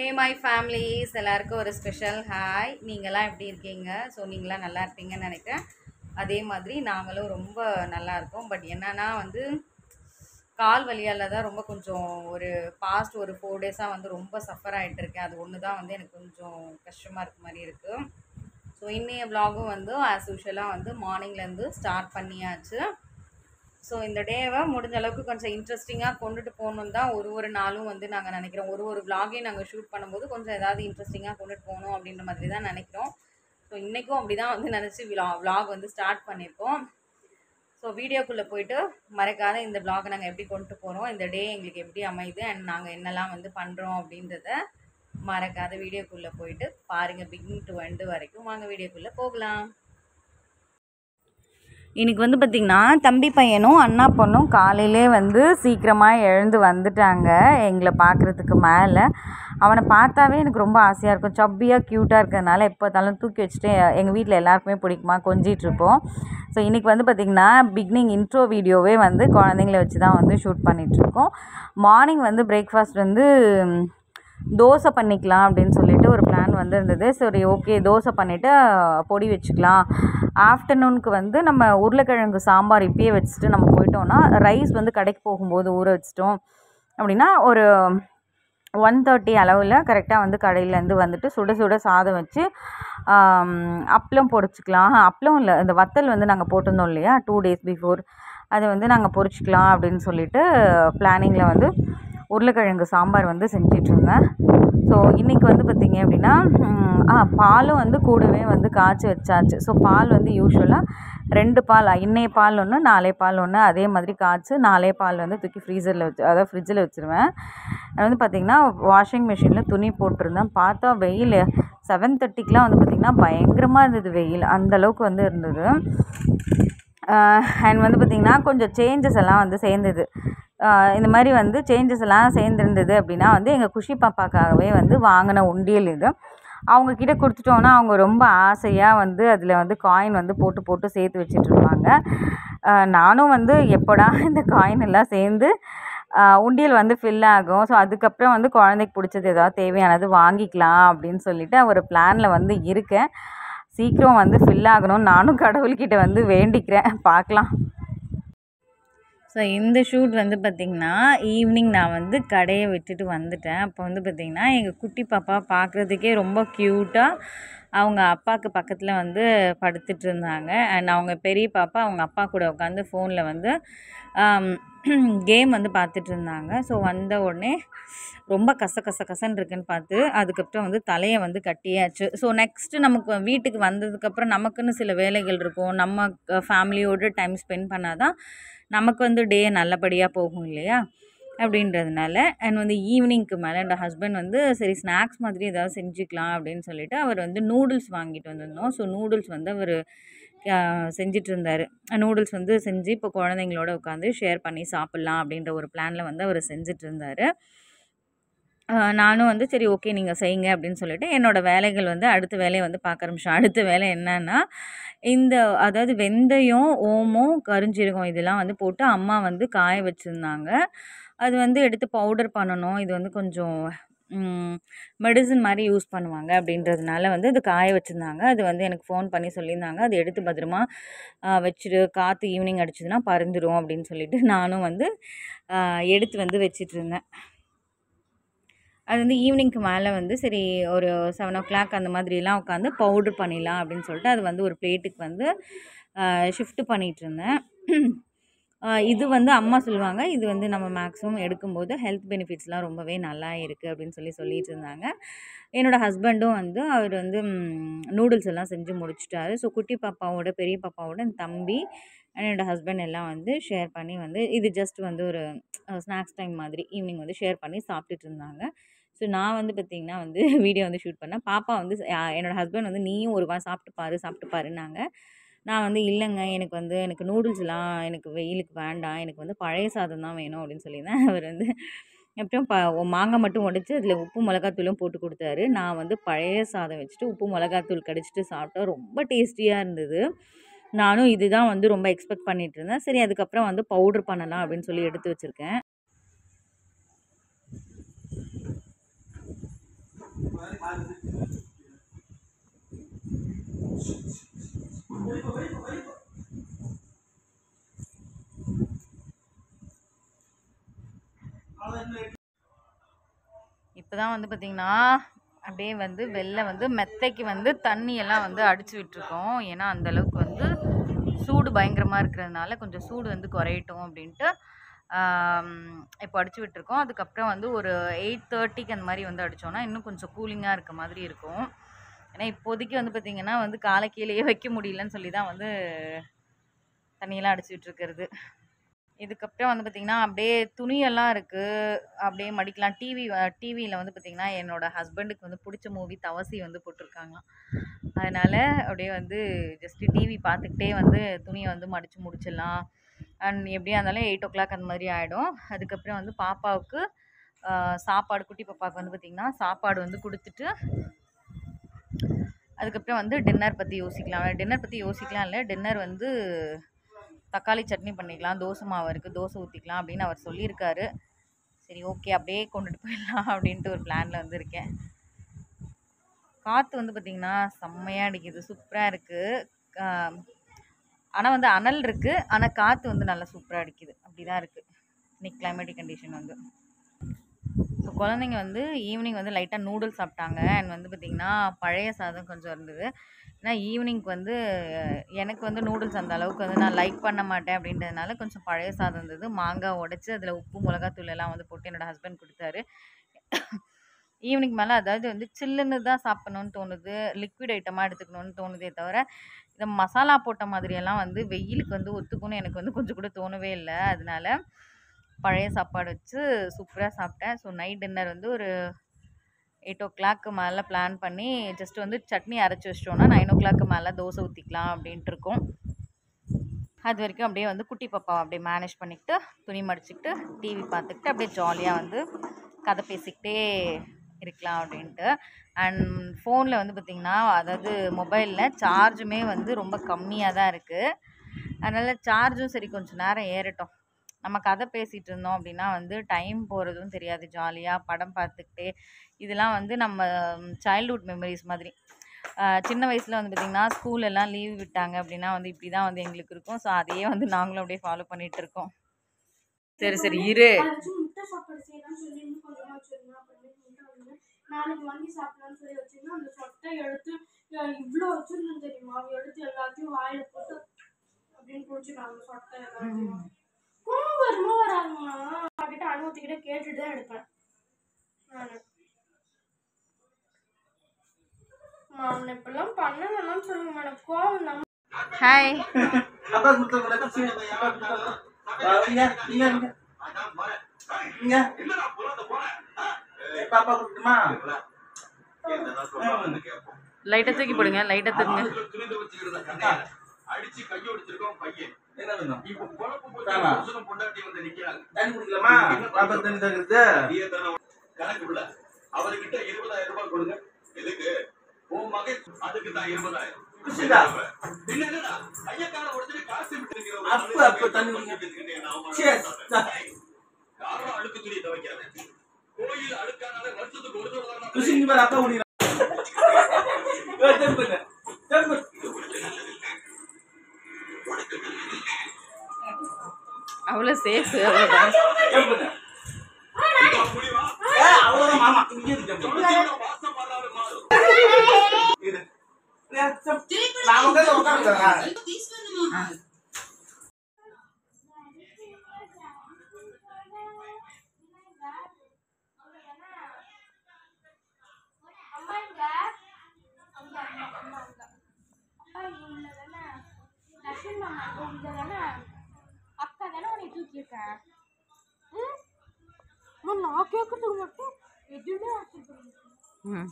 Hey my families எல்லாருக்கும் ஒரு special hi. நீங்களாம் எப்படி இருக்கீங்க? ஸோ நீங்களாம் நல்லா இருப்பீங்கன்னு நினைக்கிறேன். அதே மாதிரி நாங்களும் ரொம்ப நல்லா இருக்கோம். பட் என்னன்னா கால் வலியால் தான் ரொம்ப கொஞ்சம் பாஸ்ட் ஒரு 4 டேஸாக ரொம்ப சஃபர் ஆகிட்டு இருக்கேன். அது ஒன்று தான் எனக்கு கொஞ்சம் கஷ்டமாக இருக்க மாதிரி இருக்குது. ஸோ இன்னைய விலாகும் ஆஸ் யூஷுவலாக மார்னிங்லேருந்து ஸ்டார்ட் பண்ணியாச்சு. ஸோ இந்த டேவை முடிஞ்ச அளவுக்கு கொஞ்சம் இன்ட்ரெஸ்டிங்காக கொண்டுட்டு போகணுன்னு தான் ஒரு நாளும் நாங்கள் நினைக்கிறோம். ஒரு விலாகையும் நாங்கள் ஷூட் பண்ணும்போது கொஞ்சம் ஏதாவது இன்ட்ரெஸ்டிங்காக கொண்டுட்டு போகணும் அப்படின்ற மாதிரி தான் நினைக்கிறோம். ஸோ இன்றைக்கும் அப்படி தான் நினச்சி விலாக் ஸ்டார்ட் பண்ணியிருக்கோம். ஸோ வீடியோக்குள்ளே போயிட்டு மறக்காத இந்த விலாகை நாங்கள் எப்படி கொண்டு போகிறோம், இந்த டே எங்களுக்கு எப்படி அமையுது அண்ட் நாங்கள் என்னெல்லாம் பண்ணுறோம் அப்படின்றத மறக்காத வீடியோக்குள்ளே போயிட்டு பாருங்கள். பிகினிங் டு எண்டு வரைக்கும் வாங்க வீடியோக்குள்ளே போகலாம். இன்றைக்கி பார்த்திங்கன்னா தம்பி பையனும் அண்ணா பொண்ணும் காலையிலே சீக்கிரமாக எழுந்து வந்துட்டாங்க எங்களை பார்க்குறதுக்கு மேலே. அவனை பார்த்தாவே எனக்கு ரொம்ப ஆசையாக இருக்கும். சப்பியாக க்யூட்டாக இருக்கிறதுனால எப்போ பார்த்தாலும் தூக்கி வச்சுட்டு எங்கள் வீட்டில் எல்லாருக்குமே பிடிக்குமா கொஞ்சிகிட்ருப்போம். ஸோ இன்றைக்கி பார்த்திங்கன்னா பிகினிங் இன்ட்ரோ வீடியோவே குழந்தைங்கள வச்சு தான் ஷூட் பண்ணிகிட்ருக்கோம். மார்னிங் பிரேக்ஃபாஸ்ட் தோசை பண்ணிக்கலாம் அப்படின்னு சொல்லிட்டு ஒரு பிளான் இருந்தது. சரி ஓகே தோசை பண்ணிவிட்டு பொடி வச்சுக்கலாம். ஆஃப்டர்நூனுக்கு நம்ம உருளைக்கிழங்கு சாம்பார் இப்பயே வச்சுட்டு நம்ம போயிட்டோன்னா ரைஸ் கடைக்கு போகும்போது ஊற வச்சிட்டோம் அப்படின்னா ஒரு 1:30 அளவில் கரெக்டாக கடையிலேருந்து சுட சுட சாதம் வச்சு அப்பளம் பொரிச்சிக்கலாம். அப்பளம் இல்லை, இந்த வத்தல் நாங்கள் போட்டிருந்தோம் இல்லையா 2 days பிஃபோர், அதை நாங்கள் பொரிச்சிக்கலாம் அப்படின்னு சொல்லிட்டு பிளானிங்கில் உருளைக்கிழங்கு சாம்பார் செஞ்சிட்ருந்தேன். ஸோ இன்றைக்கி பார்த்திங்க அப்படின்னா பாலும் கூடவே காய்ச்சி வச்சாச்சு. ஸோ பால் யூஸ்வலாக 2 பால், இன்னைய பால் ஒன்று நாளை பால் ஒன்று, அதே மாதிரி காய்ச்சி நாளே பால் தூக்கி ஃப்ரீசரில் வச்சு அதாவது ஃப்ரிட்ஜில் வச்சுருவேன். அது பார்த்திங்கன்னா வாஷிங் மிஷினில் துணி போட்டிருந்தேன். பார்த்தா வெயில் 7:30க்கெலாம் பார்த்திங்கன்னா பயங்கரமாக இருந்தது வெயில், அந்தளவுக்கு இருந்தது. அண்ட் பார்த்திங்கன்னா கொஞ்சம் சேஞ்சஸ் எல்லாம் சேர்ந்தது. இந்த மாதிரி சேஞ்சஸ் எல்லாம் சேர்ந்துருந்தது அப்படின்னா எங்கள் குஷி பாப்பாக்காகவே வாங்கின உண்டியல் இது. அவங்கக்கிட்ட கொடுத்துட்டோன்னா அவங்க ரொம்ப ஆசையாக அதில் காயின் போட்டு போட்டு சேர்த்து வச்சிட்ருப்பாங்க. நானும் எப்போடா இந்த காயின் எல்லாம் சேர்ந்து உண்டியல் ஃபில் ஆகும், ஸோ அதுக்கப்புறம் குழந்தைக்கு பிடிச்சது ஏதாவது தேவையானது வாங்கிக்கலாம் அப்படின்னு சொல்லிட்டு ஒரு பிளானில் இருக்கேன். சீக்கிரம் ஃபில் ஆகணும்னு நானும் கடவுள்கிட்ட வேண்டிக்கிறேன். பார்க்கலாம். ஸோ இந்த ஷூட் பார்த்திங்கன்னா ஈவினிங் நான் கடையை விட்டுட்டு வந்துட்டேன். அப்போ பார்த்திங்கன்னா எங்கள் குட்டி பாப்பா பார்க்குறதுக்கே ரொம்ப க்யூட்டாக அவங்க அப்பாவுக்கு பக்கத்தில் படுத்துட்டு இருந்தாங்க. அண்ட் அவங்க பெரிய பாப்பா அவங்க அப்பா கூட உட்காந்து ஃபோனில் கேம் பார்த்துட்டு இருந்தாங்க. ஸோ வந்த உடனே ரொம்ப கசன்னு இருக்குன்னு பார்த்து அதுக்கப்புறம் தலையை கட்டியாச்சு. ஸோ நெக்ஸ்ட்டு நமக்கு வீட்டுக்கு வந்ததுக்கப்புறம் நமக்குன்னு சில வேலைகள் இருக்கும். நம்ம ஃபேமிலியோடு டைம் ஸ்பெண்ட் பண்ணால் தான் நமக்கு டே நல்லபடியாக போகும் இல்லையா அப்படின்றதுனால. அண்ட் ஈவினிங்க்கு மேலே என்னோடய ஹஸ்பண்ட் சரி ஸ்நாக்ஸ் மாதிரி ஏதாவது செஞ்சுக்கலாம் அப்படின்னு சொல்லிட்டு அவர் நூடுல்ஸ் வாங்கிட்டு வந்திருந்தோம். ஸோ நூடுல்ஸ் அவர் செஞ்சிட்டு இருந்தார். நூடுல்ஸ் செஞ்சு இப்போ குழந்தைங்களோட உட்காந்து ஷேர் பண்ணி சாப்பிட்லாம் அப்படின்ற ஒரு பிளானில் அவர் செஞ்சுட்டு இருந்தார். நானும் சரி ஓகே நீங்கள் செய்யுங்க அப்படின்னு சொல்லிட்டு என்னோடய வேலைகள் அடுத்த வேலையை பார்க்க ஆரம்பிச்சேன். அடுத்த வேலை என்னன்னா அதாவது வெந்தயம், ஓமம், கருஞ்சீரகம் இதெல்லாம் போட்டு அம்மா காய வச்சுருந்தாங்க. அது எடுத்து பவுடர் பண்ணணும். இது கொஞ்சம் மெடிசன் மாதிரி யூஸ் பண்ணுவாங்க அப்படின்றதுனால அது காய வச்சுருந்தாங்க. அது எனக்கு ஃபோன் பண்ணி சொல்லியிருந்தாங்க, அது எடுத்து பத்திரமா வச்சுரு, காற்று ஈவினிங் அடிச்சதுன்னா பறந்துடும் அப்படின்னு சொல்லிட்டு நானும் எடுத்து வச்சிட்ருந்தேன். அது ஈவினிங்க்கு மேலே சரி ஒரு 7 o'clock அந்த மாதிரிலாம் உட்காந்து பவுட்ரு பண்ணிடலாம் அப்படின்னு சொல்லிட்டு அது ஒரு பிளேட்டுக்கு ஷிஃப்ட் பண்ணிகிட்ருந்தேன். இது அம்மா சொல்லுவாங்க, இது நம்ம மேக்ஸிமம் எடுக்கும்போது ஹெல்த் பெனிஃபிட்ஸ்லாம் ரொம்பவே நல்லா இருக்குது அப்படின்னு சொல்லிட்டு இருந்தாங்க. என்னோடய ஹஸ்பண்டும் அவர் நூடுல்ஸ் எல்லாம் செஞ்சு முடிச்சிட்டாரு. ஸோ குட்டி பாப்பாவோட பெரிய பாப்பாவோட தம்பி என்னோடய ஹஸ்பண்ட் எல்லாம் ஷேர் பண்ணி இது ஜஸ்ட் ஒரு ஸ்நாக்ஸ் டைம் மாதிரி ஈவினிங் ஷேர் பண்ணி சாப்பிட்டுட்டு இருந்தாங்க. ஸோ நான் பார்த்திங்கன்னா வீடியோ ஷூட் பண்ணேன். பாப்பா என்னோடய ஹஸ்பண்ட் நீயும் ஒரு வாரம் சாப்பிட்டு பாருன்னாங்க. நான் இல்லைங்க எனக்கு நூடுல்ஸ்லாம் எனக்கு வெயிலுக்கு வேண்டாம், எனக்கு பழைய சாதம் தான் வேணும் அப்படின்னு சொல்லியிருந்தேன். அவர் அப்புறம் மாங்காய் மட்டும் உடைச்சி அதில் உப்பு மிளகாத்தூளும் போட்டு கொடுத்தாரு. நான் பழைய சாதம் வச்சுட்டு உப்பு மிளகாத்தூள் கடிச்சிட்டு சாப்பிட்டா ரொம்ப டேஸ்டியாக இருந்தது. நானும் இதுதான் ரொம்ப எக்ஸ்பெக்ட் பண்ணிகிட்டு இருந்தேன். சரி அதுக்கப்புறம் பவுட்ரு பண்ணலாம் அப்படின்னு சொல்லி எடுத்து வச்சுருக்கேன். இப்போதான் வந்து பார்த்திங்கன்னா அப்படியே வந்து வெளில வந்து மெத்தைக்கு வந்து தண்ணியெல்லாம் வந்து அடித்து விட்டுருக்கோம். ஏன்னா அந்தளவுக்கு வந்து சூடு பயங்கரமாக இருக்கிறதுனால கொஞ்சம் சூடு வந்து குறையட்டும் அப்படின்ட்டு இப்போ அடித்து விட்டுருக்கோம். அதுக்கப்புறம் வந்து ஒரு 8:30க்கு அந்த மாதிரி வந்து அடித்தோன்னா இன்னும் கொஞ்சம் கூலிங்காக இருக்க மாதிரி இருக்கும். ஏன்னா இப்போதைக்கு வந்து பார்த்திங்கன்னா வந்து காலை கீழேயே வைக்க முடியலன்னு சொல்லி தான் வந்து தண்ணியெல்லாம் அடிச்சு விட்டுருக்கிறது. இதுக்கப்புறம் வந்து பார்த்திங்கன்னா அப்படியே துணியெல்லாம் இருக்குது, அப்படியே மடிக்கலாம். டிவியில் வந்து பார்த்திங்கன்னா என்னோடய ஹஸ்பண்டுக்கு வந்து பிடிச்ச மூவி தவசி வந்து போட்டிருக்காங்களாம். அதனால் அப்படியே வந்து ஜஸ்ட்டு டிவி பார்த்துக்கிட்டே வந்து துணியை வந்து மடித்து முடிச்சிடலாம். அண்ட் எப்படியா இருந்தாலும் 8 o'clock அந்த மாதிரி ஆகிடும். அதுக்கப்புறம் வந்து பாப்பாவுக்கு சாப்பாடு, குட்டி பாப்பாவுக்கு வந்து பார்த்திங்கன்னா சாப்பாடு வந்து கொடுத்துட்டு அதுக்கப்புறம் வந்து டின்னர் பற்றி யோசிக்கலாம் இல்லை, டின்னர் வந்து தக்காளி சட்னி பண்ணிக்கலாம், தோசை மாவு இருக்குது, தோசை ஊற்றிக்கலாம் அப்படின்னு அவர் சொல்லியிருக்காரு. சரி ஓகே, அப்படியே கொண்டுட்டு போயிடலாம் அப்படின்ட்டு ஒரு பிளானில் வந்து இருக்கேன். காற்று வந்து பார்த்திங்கன்னா செம்மையாக அடிக்குது, சூப்பராக இருக்குது. ஆனால் வந்து அனல் இருக்குது, ஆனால் காற்று வந்து நல்லா சூப்பராக அடிக்குது. அப்படி தான் இருக்குது இன்னைக்கு கிளைமேட்டிக் கண்டிஷன் வந்து. ஸோ குழந்தைங்க வந்து ஈவினிங் வந்து லைட்டாக நூடுல்ஸ் சாப்பிட்டாங்க. அண்ட் வந்து பார்த்திங்கன்னா பழைய சாதம் கொஞ்சம் இருந்தது. ஏன்னா ஈவினிங்க்கு வந்து எனக்கு வந்து நூடுல்ஸ் அந்த அளவுக்கு வந்து நான் லைக் பண்ண மாட்டேன் அப்படின்றதுனால கொஞ்சம் பழைய சாதம் இருந்தது. மாங்காய் உடைச்சி அதில் உப்பு மிளகாத்தூள் எல்லாம் வந்து போட்டு என்னோடய ஹஸ்பண்ட் கொடுத்தாரு. ஈவினிங் மேலே அதாவது வந்து சில்லுன்னு தான் சாப்பிட்ணுன்னு தோணுது, லிக்விட் ஐட்டமாக எடுத்துக்கணும்னு தோணுதே தவிர இந்த மசாலா போட்ட மாதிரியெல்லாம் வந்து வெயிலுக்கு வந்து ஒத்துக்குன்னு எனக்கு வந்து கொஞ்சம் கூட தோணவே இல்லை. அதனால பழைய சாப்பாடு வச்சு சூப்பராக சாப்பிட்டேன். ஸோ நைட் டின்னர் வந்து ஒரு 8 o'clock மேலே பிளான் பண்ணி ஜஸ்ட் வந்து சட்னி அரைச்சி வச்சிட்டோன்னா 9 o'clock மேலே தோசை ஊற்றிக்கலாம் அப்படின்ட்டு இருக்கோம். அது வரைக்கும் அப்படியே வந்து குட்டி பாப்பாவை அப்படியே மேனேஜ் பண்ணிக்கிட்டு துணி மடிச்சுக்கிட்டு டிவி பார்த்துக்கிட்டு அப்படியே ஜாலியாக வந்து கதை பேசிக்கிட்டே இருக்கலாம் அப்படின்ட்டு. அண்ட் ஃபோனில் வந்து பார்த்திங்கன்னா அதாவது மொபைலில் சார்ஜுமே வந்து ரொம்ப கம்மியாக தான் இருக்குது. அதனால் சார்ஜும் சரி கொஞ்சம் நேரம் ஏறட்டும். நம்ம கதை பேசிகிட்டு இருந்தோம் அப்படின்னா வந்து டைம் போகிறதும் தெரியாது, ஜாலியாக படம் பார்த்துக்கிட்டே. இதெல்லாம் வந்து நம்ம சைல்ட்ஹுட் மெமரிஸ் மாதிரி. சின்ன வயசில் வந்து பார்த்திங்கன்னா ஸ்கூலெல்லாம் லீவ் விட்டாங்க அப்படின்னா வந்து இப்படி தான் வந்து எங்களுக்கு இருக்கும். ஸோ அதையே வந்து நாங்களும் அப்படியே ஃபாலோ பண்ணிகிட்டு இருக்கோம். சரி சரி இரு. நாளைக்கு வாங்கி சாப்பிடலாம்னு சொல்லி வச்சிருந்தோம். அந்த சொட்டை எடுத்து இவ்வளோ வச்சிருந்தோம் தெரியுமா, எடுத்து எல்லாத்தையும் வாயில போட்டு அப்படின்னு குடிச்சுட்டாங்க சொட்டை எல்லாத்தையும். கோவம் வருமா வராதுமா கிட்ட அனுமதிக்கிட்ட கேட்டுட்டு தான் எடுப்பேன் நான். இப்பெல்லாம் பண்ண வேணாம்னு சொல்லுங்க மேடம், கோவம் நம்ம. ஹாய் லைட்டை தூக்கி போடுங்க, லைட்டை தூக்குங்க. அடிச்சு கையோடிச்சிருக்கோம் பையன். என்ன வேணும் இப்போ பொழப்பு போட்டு பொண்டாட்டி வந்து நிக்கிறாங்க. தண்ணி குடிக்கலாமா? பாப்பா தண்ணி தங்குது. கணக்கு இல்ல. அவர்கிட்ட 20,000 ரூபாய் கொடுங்க. எதுக்கு? உன் மகன் அதுக்கு தான் 20,000. குடிச்சா. பின்ன என்னடா? ஐயக்கார ஒருத்தர் காசு விட்டுறீங்க. அப்ப தண்ணி குடிக்கிறேன். சரி. யாரோ அழுக்கு துணி துவைக்காத. கோயில் அழுக்கானால வருஷத்துக்கு ஒரு தடவை தான். குடிங்க பாரு அப்பா குடிங்க. தெம்புங்க. தெம்பு. அவ்வளோ சேஃப், அவ்வளோதான். அவ்வளோதான் மாமா. இங்கே அக்கா தானே உன்னை தூக்கியிருக்கேன். நான் கேட்கறதுக்கு மட்டும் எதுவுமே ஆசைப்படுறேன்.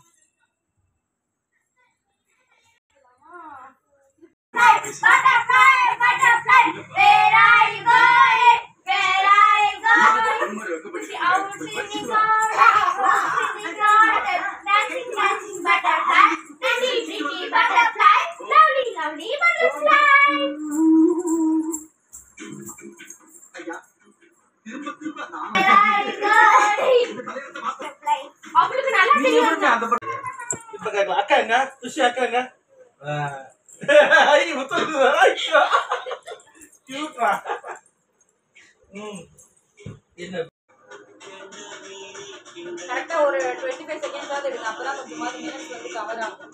அவளுக்கு நல்லா தெரியும். அக்கா என்ன குஷி அக்கா என்ன என்ன கரெக்டாக ஒரு 25 செகண்ட்ஸாவது எடுங்க, அப்போ தான் கொஞ்சமாவது மினிட்ஸ் வந்து கவர் ஆகும்.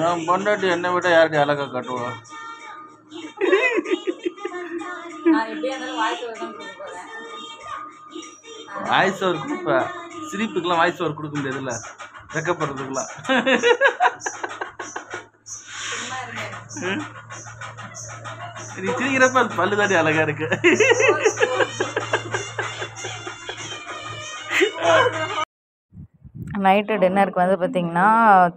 என் பொண்டாட்டி என்னை விட யார்கிட்ட அழகா காட்டுவா? நான் எப்படியா இருந்தாலும் வாய்ஸ் ஓவர் தான் கொடுக்க போகிறேன். வாய்ஸ் ஓவர் கொடுப்பேன், சிரிப்புக்கெல்லாம் வாய்ஸ் ஓவர் கொடுக்க முடியாதுல்ல, வெக்கப்படுறதுக்கெல்லாம். நீ சிரிக்கிறப்ப அது பல்லு தாண்டி அழகா இருக்கு. நைட்டு டின்னருக்கு வந்து பார்த்திங்கன்னா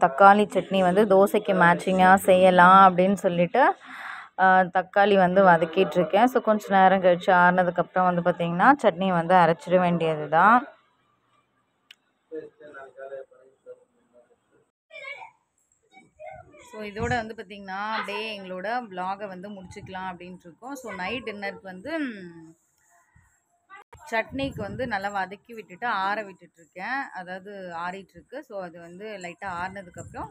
தக்காளி சட்னி வந்து தோசைக்கு மேட்சிங்காக செய்யலாம் அப்படின்னு சொல்லிட்டு தக்காளி வந்து வதக்கிட்டுருக்கேன். ஸோ கொஞ்சம் நேரம் கழிச்சு ஆறுனதுக்கப்புறம் வந்து பார்த்திங்கன்னா சட்னி வந்து அரைச்சிட வேண்டியது தான். ஸோ இதோட வந்து பார்த்திங்கன்னா அப்படியே எங்களோட வ்ளாகை வந்து முடிச்சுக்கலாம் அப்படின்ட்டு இருக்கோம். ஸோ நைட் டின்னருக்கு வந்து சட்னிக்கு வந்து நல்லா வதக்கி விட்டுட்டு ஆற விட்டுட்ருக்கேன், அதாவது ஆறிட்டுருக்கு. ஸோ அது வந்து லைட்டாக ஆறினதுக்கப்புறம்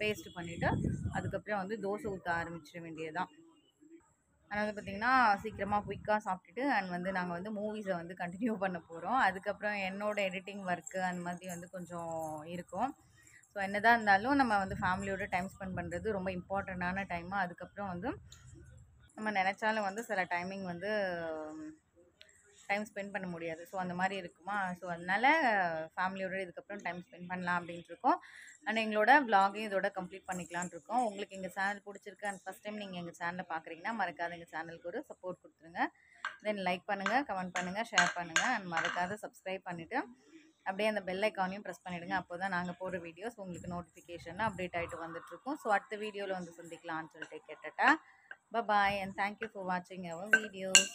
பேஸ்ட்டு பண்ணிவிட்டு அதுக்கப்புறம் வந்து தோசை ஊற்ற ஆரம்பிச்சிட வேண்டியதுதான். அதனால் வந்து பார்த்திங்கன்னா சீக்கிரமாக குயிக்காக சாப்பிட்டுட்டு அண்ட் வந்து நாங்கள் வந்து மூவிஸை வந்து கண்டினியூ பண்ண போகிறோம். அதுக்கப்புறம் என்னோடய எடிட்டிங் ஒர்க்கு அந்த மாதிரி வந்து கொஞ்சம் இருக்கும். ஸோ என்னதான் இருந்தாலும் நம்ம வந்து ஃபேமிலியோட டைம் ஸ்பெண்ட் பண்ணுறது ரொம்ப இம்பார்ட்டண்ட்டான டைமு. அதுக்கப்புறம் வந்து நம்ம நினச்சாலும் வந்து சில டைமிங் வந்து டைம் ஸ்பெண்ட் பண்ண முடியாது. ஸோ அந்த மாதிரி இருக்குமா, ஸோ அதனால் ஃபேமிலியோட இதுக்கப்புறம் டைம் ஸ்பெண்ட் பண்ணலாம் அப்படின்ட்டு இருக்கோம். அண்ட் எங்களோட வ்ளாகையும் இதோட கம்ப்ளீட் பண்ணிக்கலான் இருக்கோம். உங்களுக்கு எங்கள் சேனல் பிடிச்சிருக்கு அண்ட் ஃபஸ்ட் டைம் நீங்கள் எங்கள் சேனலை பார்க்குறீங்கன்னா மறக்காத எங்கள் சேனலுக்கு ஒரு சப்போர்ட் கொடுத்துருங்க. தென் லைக் பண்ணுங்கள், கமெண்ட் பண்ணுங்கள், ஷேர் பண்ணுங்கள் அண்ட் மறக்காத சப்ஸ்கிரைப் பண்ணிவிட்டு அப்படியே அந்த பெல் ஐக்கானையும் ப்ரெஸ் பண்ணிவிடுங்க. அப்போ தான் நாங்கள் போடுற வீடியோஸ் உங்களுக்கு நோட்டிஃபிகேஷன் அப்டேட் ஆகிட்டு வந்துட்டுருக்கோம். ஸோ அடுத்த வீடியோவில் வந்து சந்திக்கலாம்னு சொல்லிட்டு கேட்டுட்டா. Bye bye and thank you for watching our videos.